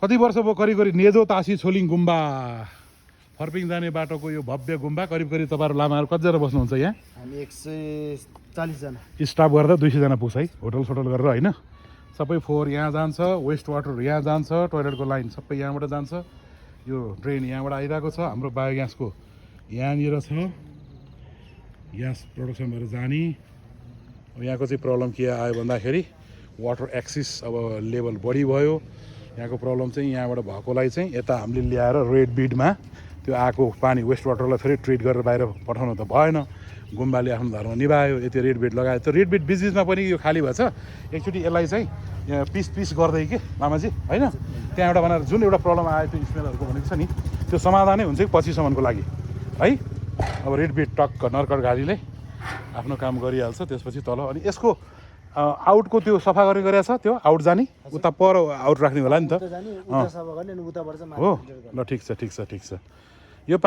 कति वर्ष भयो करिब नेजो तासी छोलिङ गुम्बा फर्पिङ जाने बाटोको यो भव्य गुम्बा करिब तपाईँहरू लामाहरू कतिजना बस्नुहुन्छ यहाँ? हामी 140 जना स्टाफ गरेर 200 जना पुग्छ है, होटल सोटल गरेर होइन। सबै फोहोर यहाँ जान्छ, वेस्ट वाटर यहाँ जान्छ, टोइलेटको लाइन सबै यहाँबाट जान्छ। यो ड्रेन यहाँबाट आइरहेको छ। हाम्रो बायोग्यासको यहाँनिर छ ग्यास प्रोडक्सन भएर जाने। अब यहाँको चाहिँ प्रब्लम के आयो भन्दाखेरि वाटर एक्सिस अब लेभल बढी भयो। यहाँको प्रब्लम चाहिँ यहाँबाट भएकोलाई चाहिँ यता हामीले ल्याएर रेड बिडमा त्यो आएको पानी वेस्ट वाटरलाई फेरि ट्रिट गरेर बाहिर पठाउनु त भएन। गुम्बाले आफ्नो धर्म निभायो, यति रेड बिड लगायो। त्यो रेड बिड बिचमा पनि यो खाली भएछ। एकचोटि यसलाई चाहिँ यहाँ पिस गर्दै के मामाजी होइन, त्यहाँबाट भनेर जुन एउटा प्रब्लम आयो त्यो स्मेलहरूको भनेको छ नि, त्यो समाधानै हुन्छ कि पछिसम्मको लागि है। अब रेड बिड टक्क नर्कट गाडीले आफ्नो काम गरिहाल्छ। त्यसपछि तल अनि यसको आउटको त्यो सफा गरेको छ, त्यो आउट जाने उता पर आउट राख्ने होला नि त। उता जाने उता सफा गर्ने अनि उताबाट चाहिँ हो ल, ठिक छ ठिक छ ठिक छ।